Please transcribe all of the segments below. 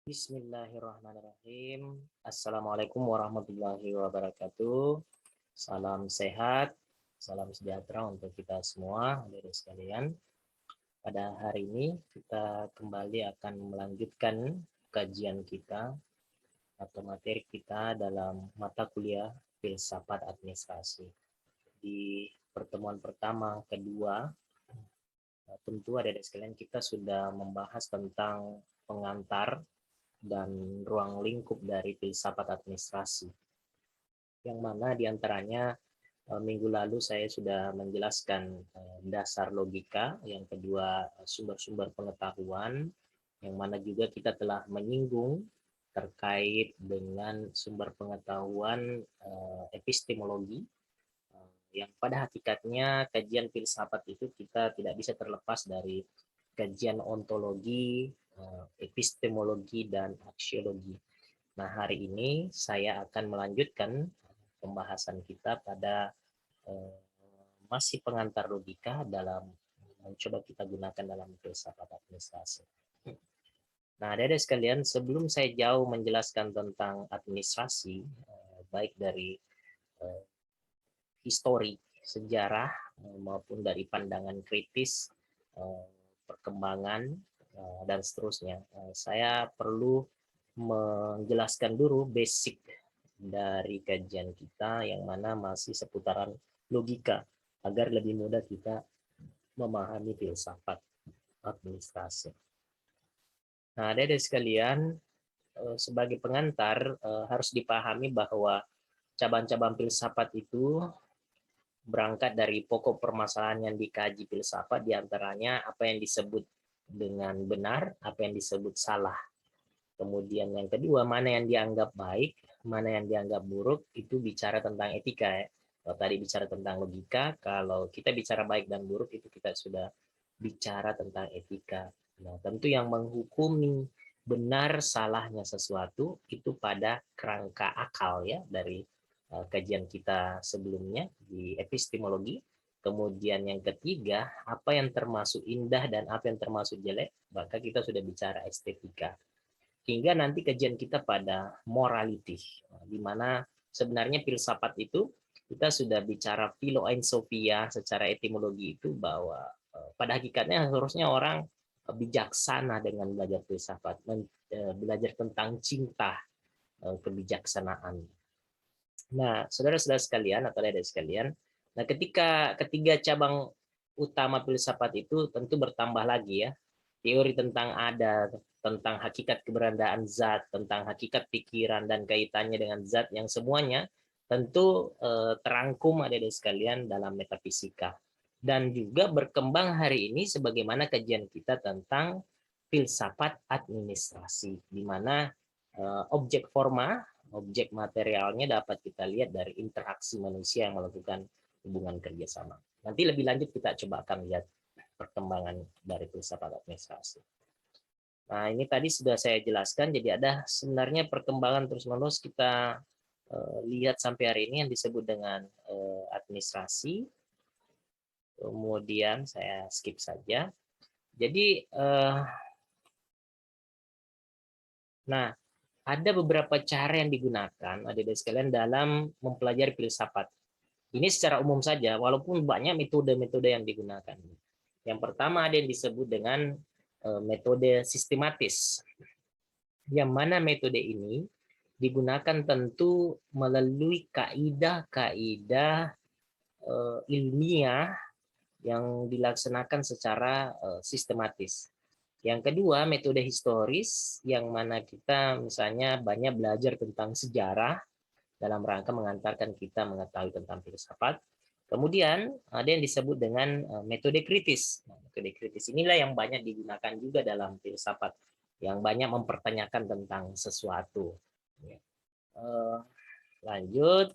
Bismillahirrahmanirrahim. Assalamualaikum warahmatullahi wabarakatuh. Salam sehat, salam sejahtera untuk kita semua, hadirin sekalian. Pada hari ini kita kembali akan melanjutkan kajian kita atau materi kita dalam mata kuliah Filsafat Administrasi. Di pertemuan pertama, kedua, tentu hadirin sekalian kita sudah membahas tentang pengantar dan ruang lingkup dari filsafat administrasi. Yang mana diantaranya minggu lalu saya sudah menjelaskan dasar logika, yang kedua sumber-sumber pengetahuan, yang mana juga kita telah menyinggung terkait dengan sumber pengetahuan epistemologi, yang pada hakikatnya kajian filsafat itu kita tidak bisa terlepas dari kajian ontologi, epistemologi, dan aksiologi. Nah, hari ini saya akan melanjutkan pembahasan kita pada masih pengantar logika dalam mencoba kita gunakan dalam filsafat administrasi. Nah, adik-adik sekalian, sebelum saya jauh menjelaskan tentang administrasi, baik dari histori, sejarah, maupun dari pandangan kritis, perkembangan, dan seterusnya, saya perlu menjelaskan dulu basic dari kajian kita yang mana masih seputaran logika agar lebih mudah kita memahami filsafat administrasi. Nah, adik-adik sekalian, sebagai pengantar harus dipahami bahwa cabang-cabang filsafat itu berangkat dari pokok permasalahan yang dikaji filsafat, diantaranya apa yang disebut dengan benar, apa yang disebut salah. Kemudian yang kedua, mana yang dianggap baik, mana yang dianggap buruk, itu bicara tentang etika ya. Kalau tadi bicara tentang logika, kalau kita bicara baik dan buruk itu kita sudah bicara tentang etika. Nah, tentu yang menghukumi benar salahnya sesuatu itu pada kerangka akal ya, dari kajian kita sebelumnya di epistemologi. Kemudian yang ketiga, apa yang termasuk indah dan apa yang termasuk jelek, maka kita sudah bicara estetika. Hingga nanti kajian kita pada morality, di mana sebenarnya filsafat itu kita sudah bicara filosofiya secara etimologi itu bahwa pada hakikatnya harusnya orang bijaksana dengan belajar filsafat, belajar tentang cinta, kebijaksanaan. Nah, saudara-saudara sekalian atau adik sekalian, nah ketika ketiga cabang utama filsafat itu tentu bertambah lagi ya. Teori tentang ada, tentang hakikat keberadaan zat, tentang hakikat pikiran dan kaitannya dengan zat yang semuanya tentu terangkum adik-adik sekalian dalam metafisika. Dan juga berkembang hari ini sebagaimana kajian kita tentang filsafat administrasi, di mana objek forma, objek materialnya dapat kita lihat dari interaksi manusia yang melakukan hubungan kerjasama. Nanti lebih lanjut kita coba akan lihat perkembangan dari filsafat administrasi. Nah, ini tadi sudah saya jelaskan, jadi ada sebenarnya perkembangan terus-menerus kita lihat sampai hari ini yang disebut dengan administrasi. Kemudian saya skip saja. Jadi, nah, ada beberapa cara yang digunakan, adik-adik sekalian, dalam mempelajari filsafat. Ini secara umum saja, walaupun banyak metode-metode yang digunakan. Yang pertama ada yang disebut dengan metode sistematis, yang mana metode ini digunakan tentu melalui kaidah-kaidah ilmiah yang dilaksanakan secara sistematis. Yang kedua, metode historis, yang mana kita misalnya banyak belajar tentang sejarah dalam rangka mengantarkan kita mengetahui tentang filsafat. Kemudian ada yang disebut dengan metode kritis. Metode kritis inilah yang banyak digunakan juga dalam filsafat, yang banyak mempertanyakan tentang sesuatu. Lanjut.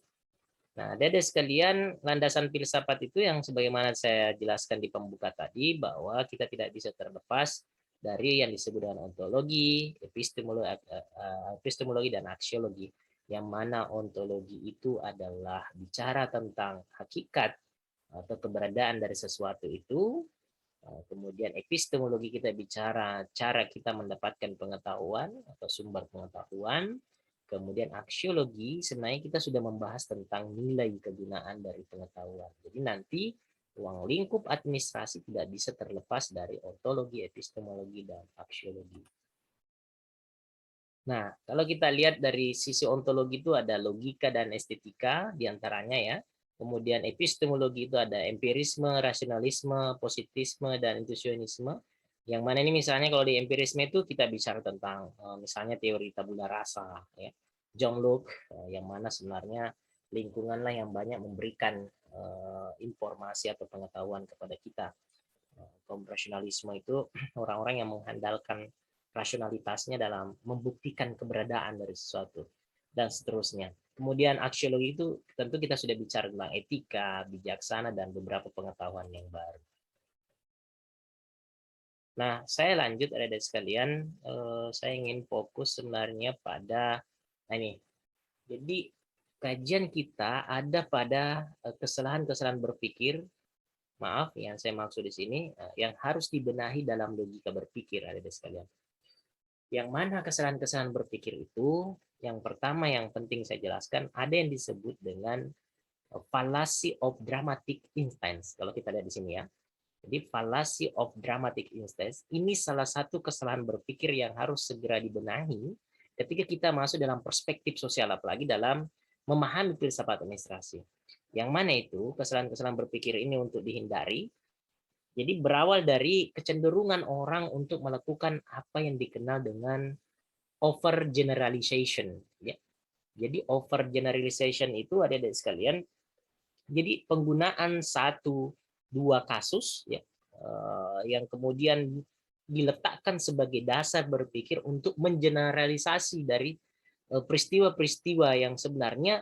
Nah, adik sekalian, landasan filsafat itu yang sebagaimana saya jelaskan di pembuka tadi, bahwa kita tidak bisa terlepas dari yang disebut dengan ontologi, epistemologi dan aksiologi, yang mana ontologi itu adalah bicara tentang hakikat atau keberadaan dari sesuatu itu, Kemudian epistemologi kita bicara cara kita mendapatkan pengetahuan atau sumber pengetahuan. Kemudian aksiologi sebenarnya kita sudah membahas tentang nilai kegunaan dari pengetahuan. Jadi nanti ruang lingkup administrasi tidak bisa terlepas dari ontologi, epistemologi, dan aksiologi. Nah, kalau kita lihat dari sisi ontologi itu ada logika dan estetika diantaranya ya. Kemudian epistemologi itu ada empirisme, rasionalisme, positisme, dan intuisionisme. Yang mana ini misalnya kalau di empirisme itu kita bicara tentang misalnya teori tabula rasa, ya. John Locke, yang mana sebenarnya lingkunganlah yang banyak memberikan informasi atau pengetahuan kepada kita. Kaum rasionalisme itu orang-orang yang mengandalkan rasionalitasnya dalam membuktikan keberadaan dari sesuatu dan seterusnya. Kemudian aksiologi itu tentu kita sudah bicara tentang etika, bijaksana, dan beberapa pengetahuan yang baru. Nah, saya lanjut adik-adik sekalian, saya ingin fokus sebenarnya pada ini. Jadi kajian kita ada pada kesalahan-kesalahan berpikir, maaf yang saya maksud di sini, yang harus dibenahi dalam logika berpikir adik-adik sekalian. Yang mana kesalahan-kesalahan berpikir itu, yang pertama yang penting saya jelaskan, ada yang disebut dengan fallacy of dramatic instance. Kalau kita lihat di sini ya. Jadi fallacy of dramatic instance, ini salah satu kesalahan berpikir yang harus segera dibenahi ketika kita masuk dalam perspektif sosial, apalagi dalam memahami filsafat administrasi. Yang mana itu kesalahan-kesalahan berpikir ini untuk dihindari. Jadi berawal dari kecenderungan orang untuk melakukan apa yang dikenal dengan overgeneralization. Ya. Jadi overgeneralization itu adik-adik sekalian, jadi penggunaan satu dua kasus ya, yang kemudian diletakkan sebagai dasar berpikir untuk mengeneralisasi dari peristiwa-peristiwa yang sebenarnya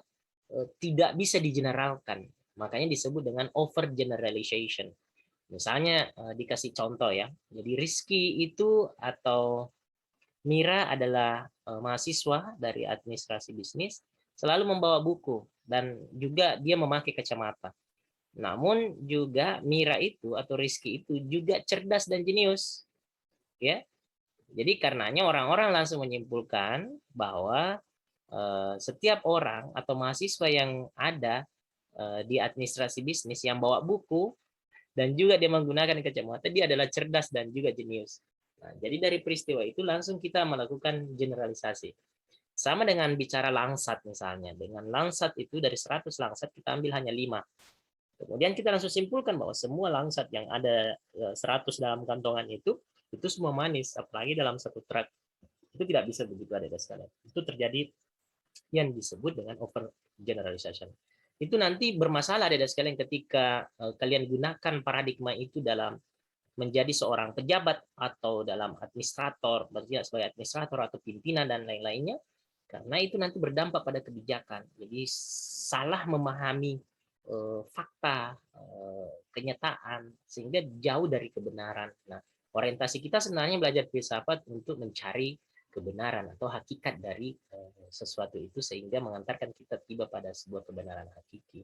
tidak bisa digeneralkan. Makanya disebut dengan overgeneralization. Misalnya dikasih contoh ya. Jadi Rizky itu atau Mira adalah mahasiswa dari administrasi bisnis, selalu membawa buku dan juga dia memakai kacamata. Namun juga Mira itu atau Rizky itu juga cerdas dan jenius. Ya. Jadi karenanya orang-orang langsung menyimpulkan bahwa setiap orang atau mahasiswa yang ada di administrasi bisnis yang bawa buku dan juga dia menggunakan kacamata, dia adalah cerdas dan juga jenius. Nah, jadi dari peristiwa itu langsung kita melakukan generalisasi. Sama dengan bicara langsat misalnya. Dengan langsat itu dari 100 langsat kita ambil hanya 5. Kemudian kita langsung simpulkan bahwa semua langsat yang ada 100 dalam kantongan itu semua manis, apalagi dalam satu truk. Itu tidak bisa begitu adik-adik sekalian. Itu terjadi yang disebut dengan over generalization. Itu nanti bermasalah adik-adik sekalian ketika kalian gunakan paradigma itu dalam menjadi seorang pejabat atau dalam administrator, berarti sebagai administrator atau pimpinan dan lain-lainnya, karena itu nanti berdampak pada kebijakan. Jadi salah memahami fakta, kenyataan, sehingga jauh dari kebenaran. Nah, orientasi kita sebenarnya belajar filsafat untuk mencari kebenaran atau hakikat dari sesuatu itu sehingga mengantarkan kita tiba pada sebuah kebenaran hakiki.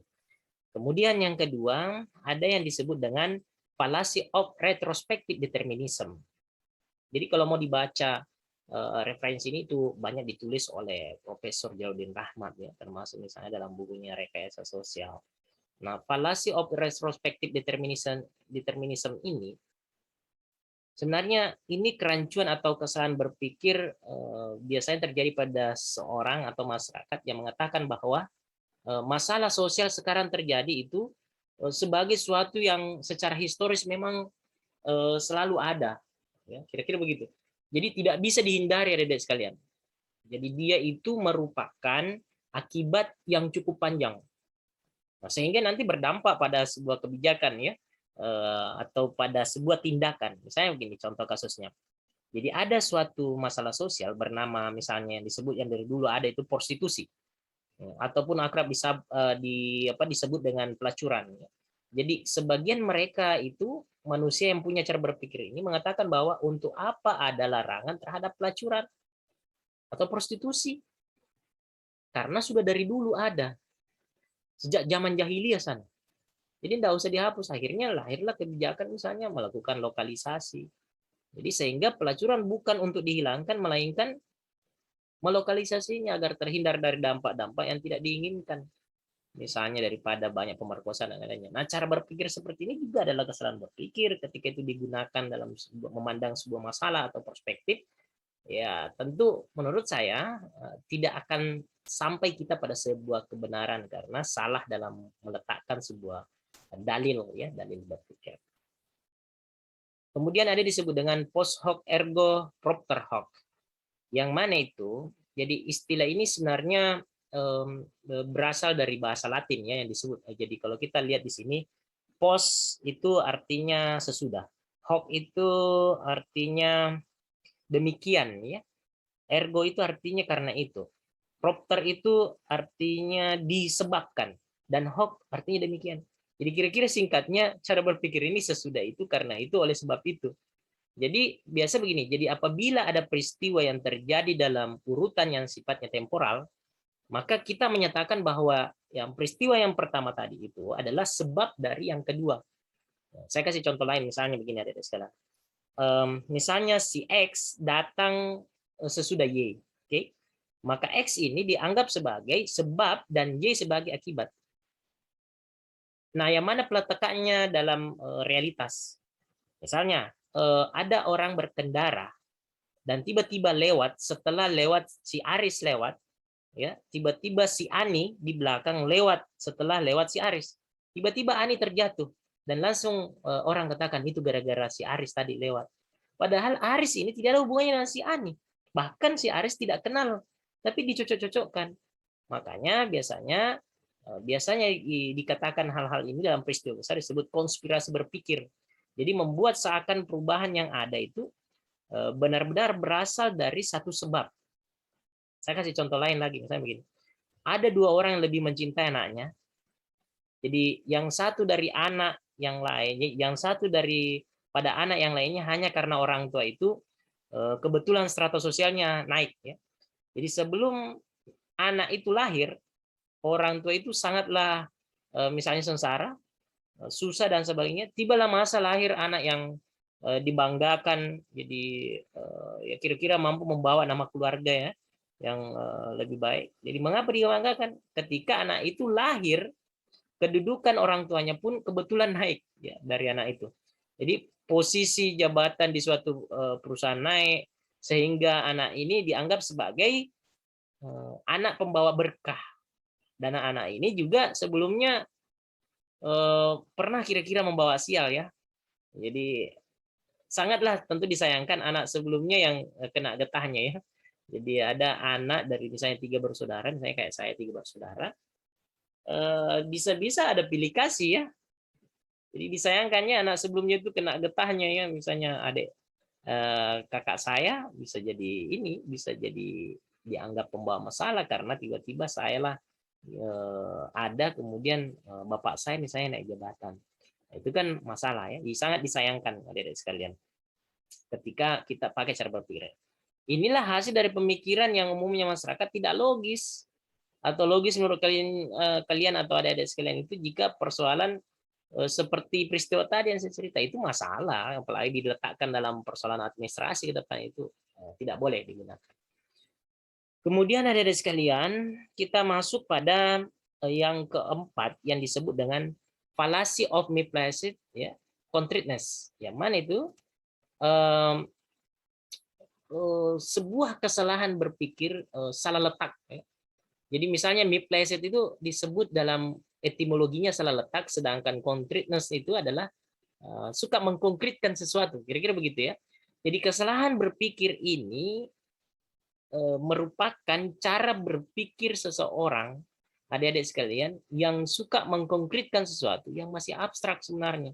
Kemudian yang kedua, ada yang disebut dengan fallacy of retrospective determinism. Jadi kalau mau dibaca referensi ini itu banyak ditulis oleh Profesor Jaludin Rahmat ya, termasuk misalnya dalam bukunya Rekayasa Sosial. Nah, fallacy of retrospective determinism ini sebenarnya ini kerancuan atau kesalahan berpikir biasanya terjadi pada seorang atau masyarakat yang mengatakan bahwa masalah sosial sekarang terjadi itu sebagai suatu yang secara historis memang selalu ada. Ya, kira-kira begitu. Jadi tidak bisa dihindari adik-adik sekalian. Jadi dia itu merupakan akibat yang cukup panjang. Nah, sehingga nanti berdampak pada sebuah kebijakan ya, atau pada sebuah tindakan. Misalnya begini contoh kasusnya. Jadi ada suatu masalah sosial bernama misalnya yang disebut yang dari dulu ada itu prostitusi, ataupun akrab disebut dengan pelacuran. Jadi sebagian mereka itu manusia yang punya cara berpikir ini mengatakan bahwa untuk apa ada larangan terhadap pelacuran atau prostitusi? Karena sudah dari dulu ada. Sejak zaman jahiliyah sana. Jadi tidak usah dihapus. Akhirnya lahirlah kebijakan misalnya melakukan lokalisasi. Jadi sehingga pelacuran bukan untuk dihilangkan, melainkan melokalisasinya agar terhindar dari dampak-dampak yang tidak diinginkan. Misalnya daripada banyak pemerkosaan dan lainnya. Nah, cara berpikir seperti ini juga adalah kesalahan berpikir ketika itu digunakan dalam memandang sebuah masalah atau perspektif. Ya, tentu menurut saya tidak akan sampai kita pada sebuah kebenaran karena salah dalam meletakkan sebuah dalil, ya, dalil berpikir. Kemudian ada disebut dengan post hoc ergo propter hoc. Yang mana itu? Jadi istilah ini sebenarnya berasal dari bahasa Latin, ya, yang disebut. Jadi kalau kita lihat di sini, post itu artinya sesudah, hoc itu artinya demikian, ya. Ergo itu artinya karena itu. Propter itu artinya disebabkan, dan hoc artinya demikian. Jadi kira-kira singkatnya cara berpikir ini sesudah itu, karena itu, oleh sebab itu. Jadi biasa begini, jadi apabila ada peristiwa yang terjadi dalam urutan yang sifatnya temporal, maka kita menyatakan bahwa yang peristiwa yang pertama tadi itu adalah sebab dari yang kedua. Saya kasih contoh lain, misalnya begini adik-adik sekalian. Misalnya si X datang sesudah Y, oke? Maka X ini dianggap sebagai sebab dan Y sebagai akibat. Nah, yang mana peletakannya dalam realitas? Misalnya ada orang berkendara dan tiba-tiba lewat, setelah lewat si Aris lewat, ya, tiba-tiba si Ani di belakang lewat setelah lewat si Aris. Tiba-tiba Ani terjatuh dan langsung orang katakan itu gara-gara si Aris tadi lewat. Padahal Aris ini tidak ada hubungannya dengan si Ani. Bahkan si Aris tidak kenal, tapi dicocok-cocokkan. Makanya biasanya dikatakan hal-hal ini dalam peristiwa besar disebut konspirasi berpikir. Jadi membuat seakan perubahan yang ada itu benar-benar berasal dari satu sebab. Saya kasih contoh lain lagi, misalnya begini. Ada dua orang yang lebih mencintai anaknya. Jadi yang satu dari anak yang lain, yang satu dari pada anak yang lainnya hanya karena orang tua itu kebetulan strata sosialnya naik, ya. Jadi sebelum anak itu lahir, orang tua itu sangatlah misalnya sengsara, susah dan sebagainya. Tibalah masa lahir anak yang dibanggakan, jadi ya kira-kira mampu membawa nama keluarga, ya, yang lebih baik. Jadi mengapa dibanggakan? Ketika anak itu lahir, kedudukan orang tuanya pun kebetulan naik, ya, dari anak itu. Jadi posisi jabatan di suatu perusahaan naik sehingga anak ini dianggap sebagai anak pembawa berkah. Dan anak ini juga sebelumnya pernah kira-kira membawa sial, ya. Jadi sangatlah tentu disayangkan anak sebelumnya yang kena getahnya, ya. Jadi ada anak dari misalnya 3 bersaudara, misalnya kayak saya 3 bersaudara, bisa-bisa ada pilih kasih, ya. Jadi disayangkannya anak sebelumnya itu kena getahnya, ya. Misalnya adik kakak saya bisa jadi ini, bisa jadi dianggap pembawa masalah karena tiba-tiba saya lah ada, kemudian bapak saya misalnya naik jabatan. Itu kan masalah, ya. Sangat disayangkan adik-adik sekalian ketika kita pakai cara berpikir. Inilah hasil dari pemikiran yang umumnya masyarakat tidak logis. Atau logis menurut kalian atau adik-adik sekalian itu jika persoalan seperti peristiwa tadi yang saya cerita itu masalah, apalagi diletakkan dalam persoalan administrasi ke depan, itu tidak boleh digunakan. Kemudian adik-adik sekalian, kita masuk pada yang keempat yang disebut dengan fallacy of misplaced, ya, concreteness. Yang mana itu sebuah kesalahan berpikir salah letak, ya. Jadi misalnya misplaced itu disebut dalam etimologinya salah letak, sedangkan concreteness itu adalah suka mengkonkretkan sesuatu. Kira-kira begitu, ya. Jadi kesalahan berpikir ini merupakan cara berpikir seseorang, adik-adik sekalian, yang suka mengkonkretkan sesuatu yang masih abstrak sebenarnya.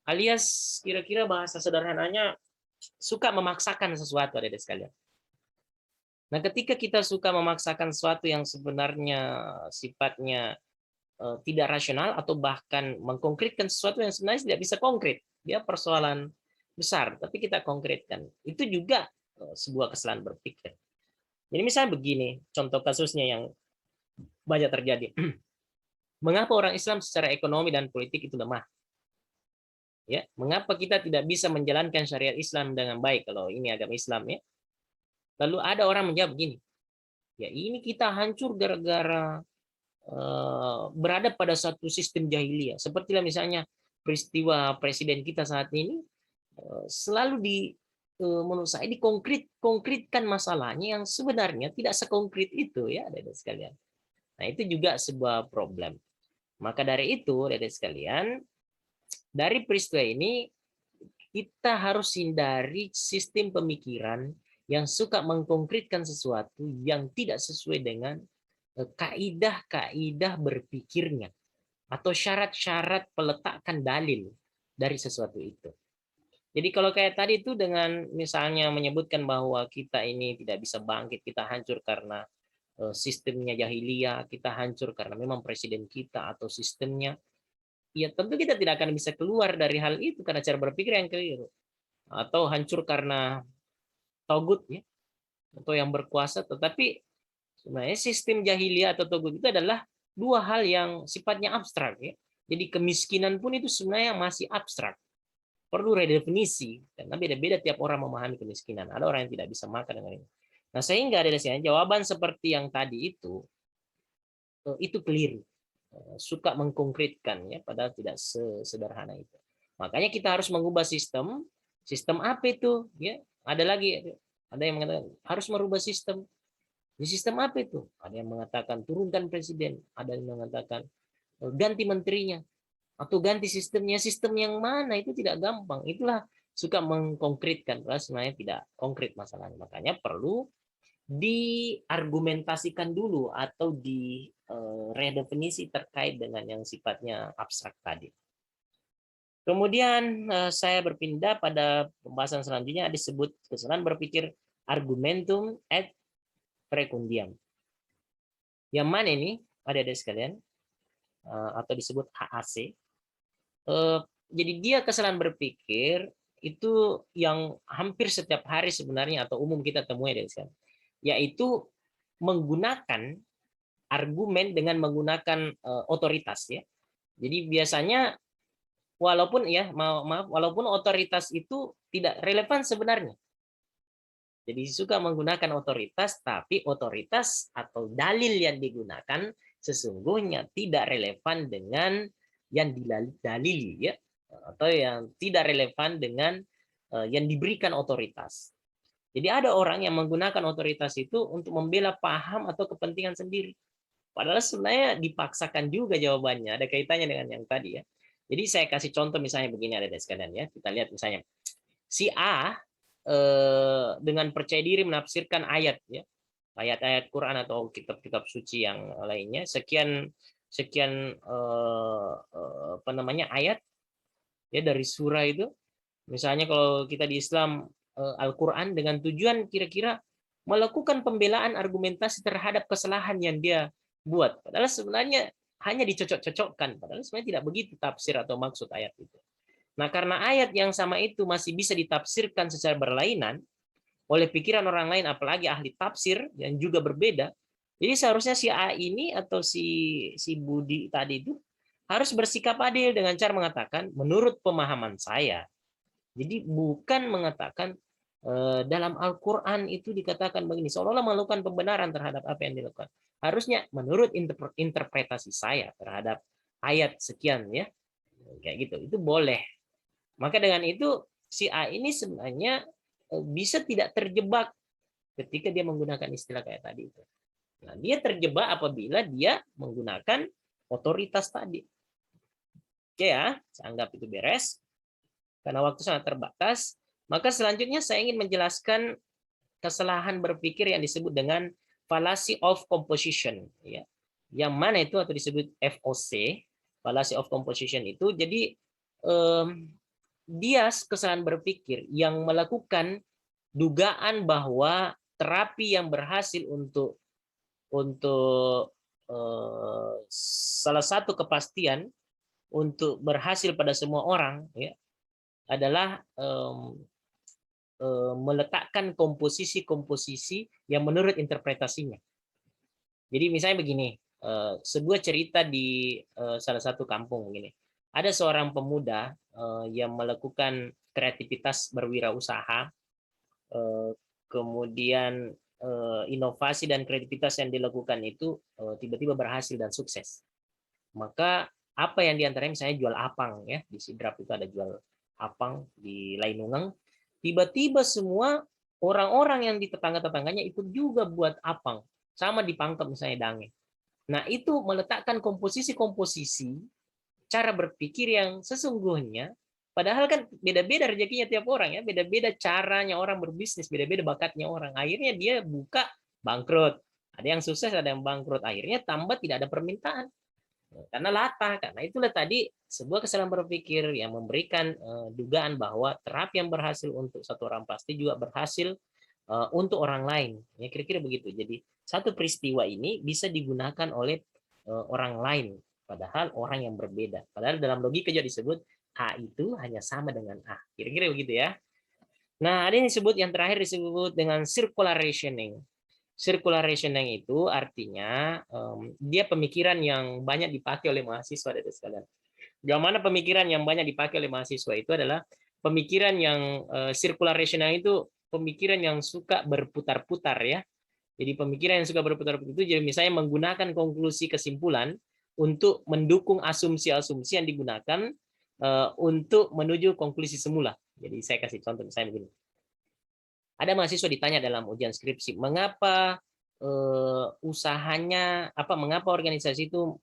Alias kira-kira bahasa sederhananya suka memaksakan sesuatu, adik-adik sekalian. Nah, ketika kita suka memaksakan sesuatu yang sebenarnya sifatnya tidak rasional atau bahkan mengkonkretkan sesuatu yang sebenarnya tidak bisa konkret, dia persoalan besar, tapi kita konkretkan, itu juga sebuah kesalahan berpikir. Jadi misalnya begini, contoh kasusnya yang banyak terjadi. Mengapa orang Islam secara ekonomi dan politik itu lemah? Ya, mengapa kita tidak bisa menjalankan syariat Islam dengan baik kalau ini agama Islam ya? Lalu ada orang menjawab begini, ya ini kita hancur gara-gara berada pada satu sistem jahiliyah. Sepertilah misalnya peristiwa presiden kita saat ini selalu menurut saya konkretkan masalahnya yang sebenarnya tidak sekonkret itu ya, Adik sekalian. Nah, itu juga sebuah problem. Maka dari itu, Adik sekalian, dari peristiwa ini kita harus hindari sistem pemikiran yang suka mengkonkretkan sesuatu yang tidak sesuai dengan kaidah-kaidah berpikirnya atau syarat-syarat peletakan dalil dari sesuatu itu. Jadi kalau kayak tadi itu dengan misalnya menyebutkan bahwa kita ini tidak bisa bangkit, kita hancur karena sistemnya jahiliyah, kita hancur karena memang presiden kita atau sistemnya, ya tentu kita tidak akan bisa keluar dari hal itu karena cara berpikir yang keliru. Atau hancur karena togut ya, atau yang berkuasa. Tetapi sebenarnya sistem jahiliyah atau togut itu adalah dua hal yang sifatnya abstrak ya. Jadi kemiskinan pun itu sebenarnya masih abstrak, perlu redefinisi karena beda-beda tiap orang memahami kemiskinan. Ada orang yang tidak bisa makan dengan ini. Nah, sehingga ada jawaban seperti yang tadi itu keliru, suka mengkonkretkan ya, padahal tidak sesederhana itu. Makanya kita harus mengubah sistem. Sistem apa itu? Ya, ada lagi, ada yang mengatakan harus merubah sistem. Di sistem apa itu? Ada yang mengatakan turunkan presiden, ada yang mengatakan ganti menterinya atau ganti sistemnya. Sistem yang mana itu tidak gampang. Itulah suka mengkonkretkan, padahal sebenarnya tidak konkret masalahnya. Makanya perlu diargumentasikan dulu atau redefinisi terkait dengan yang sifatnya abstrak tadi. Kemudian saya berpindah pada pembahasan selanjutnya, disebut kesalahan berpikir argumentum et precundiam. Yang mana ini ada sekalian, atau disebut AAC. Jadi dia kesalahan berpikir itu yang hampir setiap hari sebenarnya atau umum kita temui dari sekarang, yaitu menggunakan argumen dengan menggunakan otoritas ya. Jadi biasanya walaupun otoritas itu tidak relevan sebenarnya. Jadi suka menggunakan otoritas, tapi otoritas atau dalil yang digunakan sesungguhnya tidak relevan dengan yang didalili ya, atau yang tidak relevan dengan yang diberikan otoritas. Jadi ada orang yang menggunakan otoritas itu untuk membela paham atau kepentingan sendiri. Padahal sebenarnya dipaksakan juga jawabannya, ada kaitannya dengan yang tadi ya. Jadi saya kasih contoh misalnya begini ada sekalian ya. Kita lihat misalnya si A dengan percaya diri menafsirkan ayat ya, ayat-ayat Quran atau kitab-kitab suci yang lainnya, sekian ayat ya dari surah itu. Misalnya kalau kita di Islam Al-Quran dengan tujuan kira-kira melakukan pembelaan argumentasi terhadap kesalahan yang dia buat. Padahal sebenarnya hanya dicocok-cocokkan. Padahal sebenarnya tidak begitu tafsir atau maksud ayat itu. Nah, karena ayat yang sama itu masih bisa ditafsirkan secara berlainan oleh pikiran orang lain, apalagi ahli tafsir yang juga berbeda, jadi seharusnya si A ini atau si Budi tadi itu harus bersikap adil dengan cara mengatakan menurut pemahaman saya. Jadi bukan mengatakan dalam Al-Quran itu dikatakan begini, seolah-olah melakukan pembenaran terhadap apa yang dilakukan. Harusnya menurut interpretasi saya terhadap ayat sekian ya, kayak gitu. Itu boleh. Maka dengan itu si A ini sebenarnya bisa tidak terjebak ketika dia menggunakan istilah kayak tadi itu. Nah, dia terjebak apabila dia menggunakan otoritas tadi. Oke ya, saya anggap itu beres. Karena waktu sangat terbatas, maka selanjutnya saya ingin menjelaskan kesalahan berpikir yang disebut dengan fallacy of composition ya. Yang mana itu atau disebut FOC, fallacy of composition itu. Jadi dia kesalahan berpikir yang melakukan dugaan bahwa terapi yang berhasil untuk salah satu kepastian untuk berhasil pada semua orang ya adalah meletakkan komposisi-komposisi yang menurut interpretasinya. Jadi misalnya begini, sebuah cerita di salah satu kampung gini. Ada seorang pemuda yang melakukan kreativitas berwirausaha, kemudian inovasi dan kreativitas yang dilakukan itu tiba-tiba berhasil dan sukses. Maka apa yang diantaranya misalnya jual apang ya, di Sidrap itu ada jual apang, di Lainungeng tiba-tiba semua orang-orang yang di tetangga-tetangganya ikut juga buat apang, sama di Pangkep misalnya Dange. Nah itu meletakkan komposisi-komposisi cara berpikir yang sesungguhnya, padahal kan beda-beda rezekinya tiap orang ya, beda-beda caranya orang berbisnis, beda-beda bakatnya orang. Akhirnya dia buka bangkrut, ada yang sukses, ada yang bangkrut. Akhirnya tambah tidak ada permintaan karena latah. Karena itulah tadi sebuah kesalahan berpikir yang memberikan dugaan bahwa terapi yang berhasil untuk satu orang pasti juga berhasil untuk orang lain. Ya kira-kira begitu. Jadi satu peristiwa ini bisa digunakan oleh orang lain, padahal orang yang berbeda. Padahal dalam logika juga disebut A itu hanya sama dengan A. Kira-kira begitu ya. Nah, ada yang disebut yang terakhir disebut dengan circular rationing. Circular rationing itu artinya dia pemikiran yang banyak dipakai oleh mahasiswa dari sekalian. Bagaimana pemikiran yang banyak dipakai oleh mahasiswa itu adalah pemikiran yang circular rationing itu pemikiran yang suka berputar-putar ya. Jadi pemikiran yang suka berputar-putar itu jadi misalnya menggunakan konklusi kesimpulan untuk mendukung asumsi-asumsi yang digunakan untuk menuju konklusi semula. Jadi saya kasih contoh misalnya begini. Ada mahasiswa ditanya dalam ujian skripsi, mengapa usahanya mengapa organisasi itu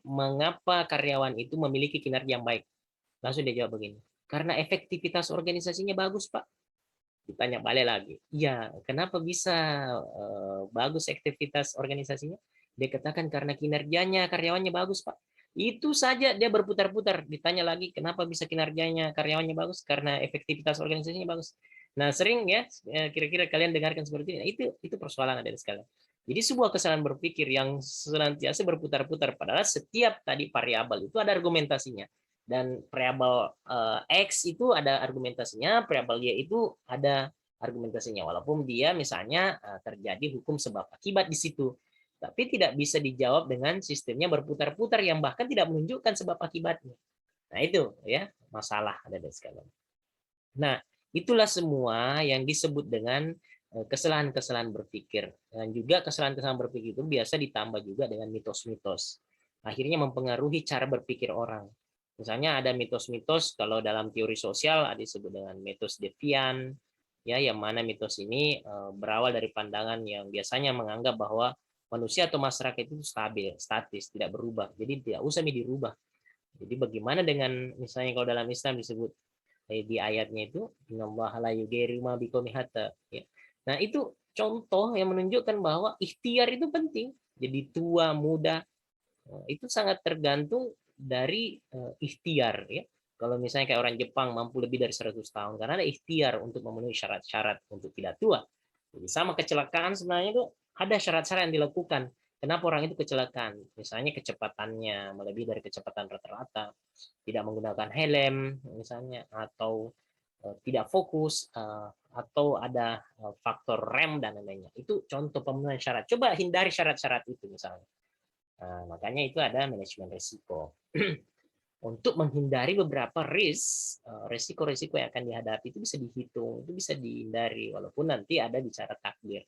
mengapa karyawan itu memiliki kinerja yang baik? Langsung dia jawab begini, karena efektivitas organisasinya bagus, Pak. Ditanya balik lagi, iya, kenapa bisa bagus aktivitas organisasinya? Dia katakan karena kinerjanya karyawannya bagus, Pak. Itu saja dia berputar-putar. Ditanya lagi, kenapa bisa kinerjanya karyawannya bagus? Karena efektivitas organisasinya bagus. Nah, sering ya, kira-kira kalian dengarkan seperti ini. Nah, itu persoalan ada sekali. Jadi sebuah kesalahan berpikir yang senantiasa berputar-putar, padahal setiap tadi variabel itu ada argumentasinya. Dan variabel X itu ada argumentasinya, variabel Y itu ada argumentasinya. Walaupun dia misalnya terjadi hukum sebab akibat di situ. Tapi tidak bisa dijawab dengan sistemnya berputar-putar yang bahkan tidak menunjukkan sebab akibatnya. Nah itu ya masalah ada di sekalian. Nah itulah semua yang disebut dengan kesalahan-kesalahan berpikir. Dan juga kesalahan-kesalahan berpikir itu biasa ditambah juga dengan mitos-mitos. Akhirnya mempengaruhi cara berpikir orang. Misalnya ada mitos-mitos kalau dalam teori sosial ada disebut dengan mitos Devian, ya yang mana mitos ini berawal dari pandangan yang biasanya menganggap bahwa manusia atau masyarakat itu stabil, statis, tidak berubah. Jadi tidak usah dirubah. Jadi bagaimana dengan misalnya kalau dalam Islam disebut di ayatnya itu innallaha la yughayyiru ma biqaumin hatta. Nah, itu contoh yang menunjukkan bahwa ikhtiar itu penting. Jadi tua, muda itu sangat tergantung dari ikhtiar ya. Kalau misalnya kayak orang Jepang mampu lebih dari 100 tahun karena ada ikhtiar untuk memenuhi syarat-syarat untuk tidak tua. Jadi sama kecelakaan sebenarnya itu ada syarat-syarat yang dilakukan. Kenapa orang itu kecelakaan? Misalnya kecepatannya melebihi dari kecepatan rata-rata, tidak menggunakan helm misalnya, atau tidak fokus, atau ada faktor rem dan lain-lainnya. Itu contoh pemenuhan syarat. Coba hindari syarat-syarat itu misalnya. Nah, makanya itu ada manajemen risiko. Untuk menghindari beberapa risiko-risiko yang akan dihadapi itu bisa dihitung, itu bisa dihindari, walaupun nanti ada bicara takdir,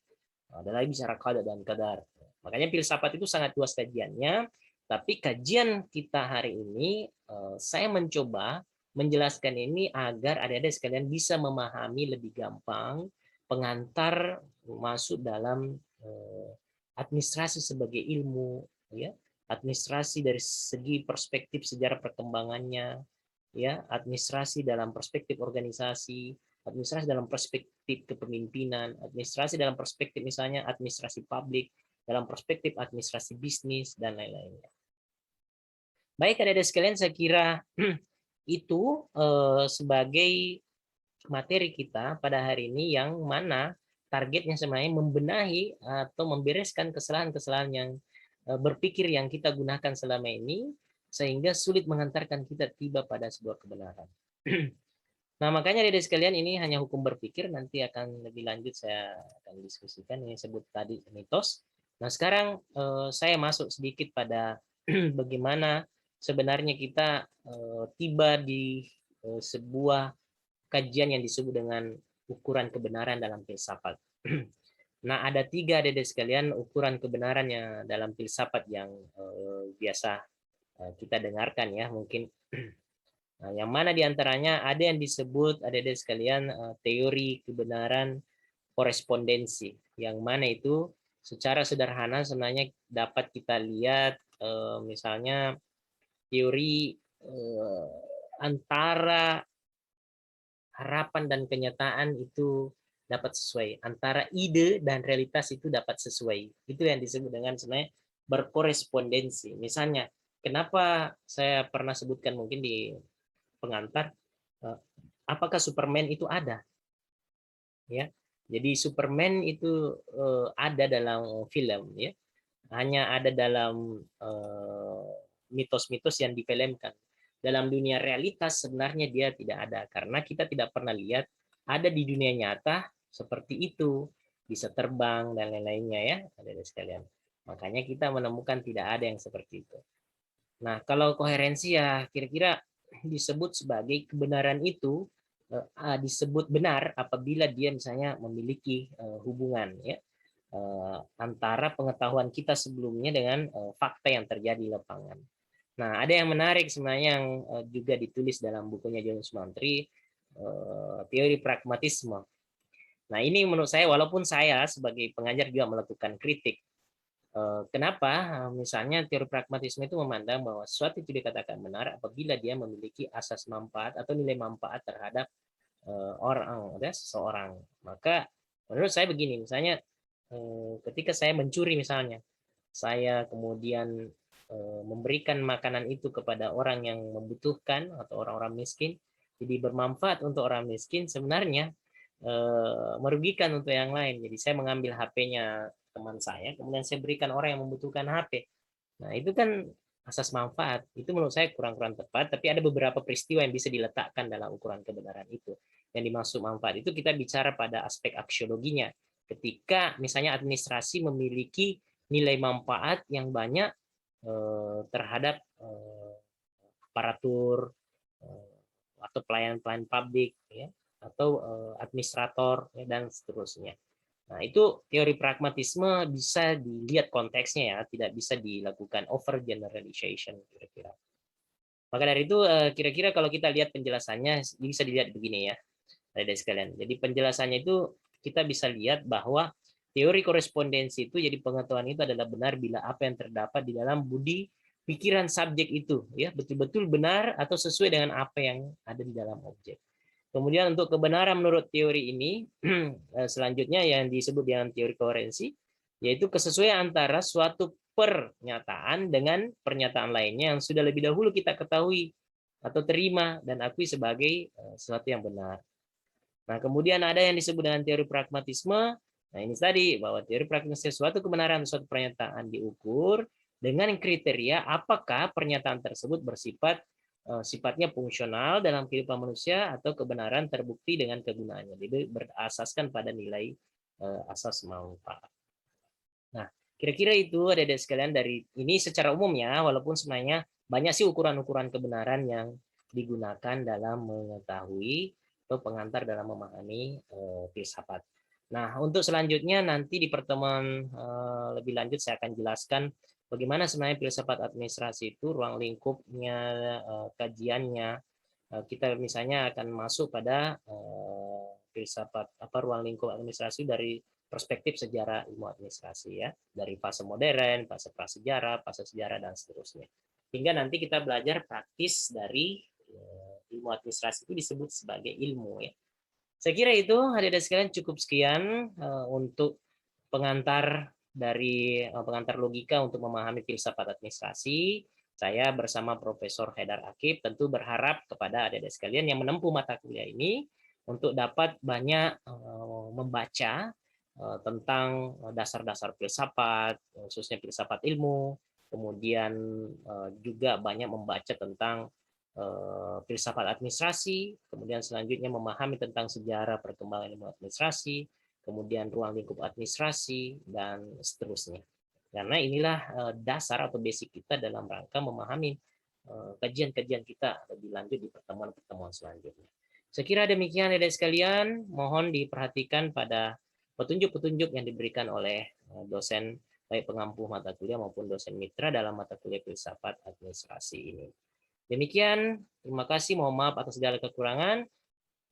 ada lagi bicara qada dan qadar. Makanya filsafat itu sangat luas kajiannya, tapi kajian kita hari ini saya mencoba menjelaskan ini agar adik-adik sekalian bisa memahami lebih gampang pengantar masuk dalam administrasi sebagai ilmu, ya, administrasi dari segi perspektif sejarah perkembangannya, ya, administrasi dalam perspektif organisasi, administrasi dalam perspektif kepemimpinan, administrasi dalam perspektif misalnya administrasi publik, dalam perspektif administrasi bisnis dan lain-lainnya. Baik adik-adik sekalian, saya kira itu sebagai materi kita pada hari ini yang mana targetnya sebenarnya membenahi atau membereskan kesalahan-kesalahan yang berpikir yang kita gunakan selama ini sehingga sulit mengantarkan kita tiba pada sebuah kebenaran. Nah, makanya dari sekalian ini hanya hukum berpikir, nanti akan lebih lanjut saya akan diskusikan, ini sebut tadi mitos. Nah, sekarang saya masuk sedikit pada bagaimana sebenarnya kita tiba di sebuah kajian yang disebut dengan ukuran kebenaran dalam filsafat. Nah, ada tiga adik sekalian ukuran kebenaran yang dalam filsafat yang biasa kita dengarkan ya mungkin. Nah, yang mana diantaranya ada yang disebut adik-adik sekalian teori kebenaran korespondensi, yang mana itu secara sederhana sebenarnya dapat kita lihat misalnya teori antara harapan dan kenyataan itu dapat sesuai, antara ide dan realitas itu dapat sesuai. Itu yang disebut dengan sebenarnya berkorespondensi. Misalnya, kenapa saya pernah sebutkan mungkin di pengantar, apakah Superman itu ada? Ya, jadi Superman itu ada dalam film, ya, hanya ada dalam mitos-mitos yang difilmkan. Dalam dunia realitas sebenarnya dia tidak ada karena kita tidak pernah lihat ada di dunia nyata seperti itu, bisa terbang dan lain-lainnya ya, ada sekalian. Makanya kita menemukan tidak ada yang seperti itu. Nah, kalau koherensi ya kira-kira disebut sebagai kebenaran itu disebut benar apabila dia misalnya memiliki hubungan ya antara pengetahuan kita sebelumnya dengan fakta yang terjadi di lapangan. Nah, ada yang menarik sebenarnya yang juga ditulis dalam bukunya John Sumantri, teori pragmatisme. Nah, ini menurut saya walaupun saya sebagai pengajar juga melakukan kritik. Kenapa? Misalnya teori pragmatisme itu memandang bahwa sesuatu itu dikatakan benar apabila dia memiliki asas manfaat atau nilai manfaat terhadap orang, ada seseorang. Maka menurut saya begini, misalnya ketika saya mencuri misalnya, saya kemudian memberikan makanan itu kepada orang yang membutuhkan atau orang-orang miskin, jadi bermanfaat untuk orang miskin, sebenarnya merugikan untuk yang lain. Jadi saya mengambil HP-nya teman saya, kemudian saya berikan orang yang membutuhkan HP. Nah, itu kan asas manfaat. Itu menurut saya kurang-kurang tepat, tapi ada beberapa peristiwa yang bisa diletakkan dalam ukuran kebenaran itu. Yang dimaksud manfaat itu kita bicara pada aspek aksiologinya. Ketika misalnya administrasi memiliki nilai manfaat yang banyak terhadap aparatur atau pelayan-pelayan publik ya atau administrator ya, dan seterusnya. Nah, itu teori pragmatisme bisa dilihat konteksnya ya, tidak bisa dilakukan over generalization kira-kira. Maka dari itu kira-kira kalau kita lihat penjelasannya bisa dilihat begini ya, dari sekalian. Jadi penjelasannya itu kita bisa lihat bahwa teori korespondensi itu jadi pengetahuan itu adalah benar bila apa yang terdapat di dalam budi pikiran subjek itu ya betul-betul benar atau sesuai dengan apa yang ada di dalam objek. Kemudian untuk kebenaran menurut teori ini selanjutnya yang disebut dengan teori koherensi yaitu kesesuaian antara suatu pernyataan dengan pernyataan lainnya yang sudah lebih dahulu kita ketahui atau terima dan akui sebagai sesuatu yang benar. Nah, kemudian ada yang disebut dengan teori pragmatisme. Nah, ini tadi bahwa teori pragmatisme suatu kebenaran suatu pernyataan diukur dengan kriteria apakah pernyataan tersebut bersifat sifatnya fungsional dalam kehidupan manusia atau kebenaran terbukti dengan kegunaannya. Jadi berasaskan pada nilai asas manfaat. Nah, kira-kira itu adik-adik sekalian dari ini secara umum ya, walaupun sebenarnya banyak sih ukuran-ukuran kebenaran yang digunakan dalam mengetahui atau pengantar dalam memahami filsafat. Nah, untuk selanjutnya nanti di pertemuan lebih lanjut saya akan jelaskan bagaimana sebenarnya filsafat administrasi itu, ruang lingkupnya, kajiannya. Kita misalnya akan masuk pada filsafat apa ruang lingkup administrasi dari perspektif sejarah ilmu administrasi ya, dari fase modern, fase prasejarah, fase sejarah dan seterusnya. Hingga nanti kita belajar praktis dari ilmu administrasi itu disebut sebagai ilmu ya. Saya kira itu adik-adik sekalian cukup sekian untuk pengantar dari pengantar logika untuk memahami filsafat administrasi. Saya bersama Profesor Haidar Akib tentu berharap kepada adik-adik sekalian yang menempuh mata kuliah ini untuk dapat banyak membaca tentang dasar-dasar filsafat, khususnya filsafat ilmu, kemudian juga banyak membaca tentang filsafat administrasi, kemudian selanjutnya memahami tentang sejarah perkembangan ilmu administrasi, kemudian ruang lingkup administrasi, dan seterusnya. Karena inilah dasar atau basic kita dalam rangka memahami kajian-kajian kita lebih lanjut di pertemuan-pertemuan selanjutnya. Saya kira demikian adik sekalian, mohon diperhatikan pada petunjuk-petunjuk yang diberikan oleh dosen baik pengampu mata kuliah maupun dosen mitra dalam mata kuliah filsafat administrasi ini. Demikian, terima kasih, mohon maaf atas segala kekurangan.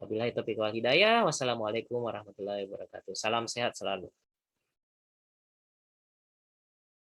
Wabillahi taufiq wal hidayah. Wassalamualaikum warahmatullahi wabarakatuh. Salam sehat selalu.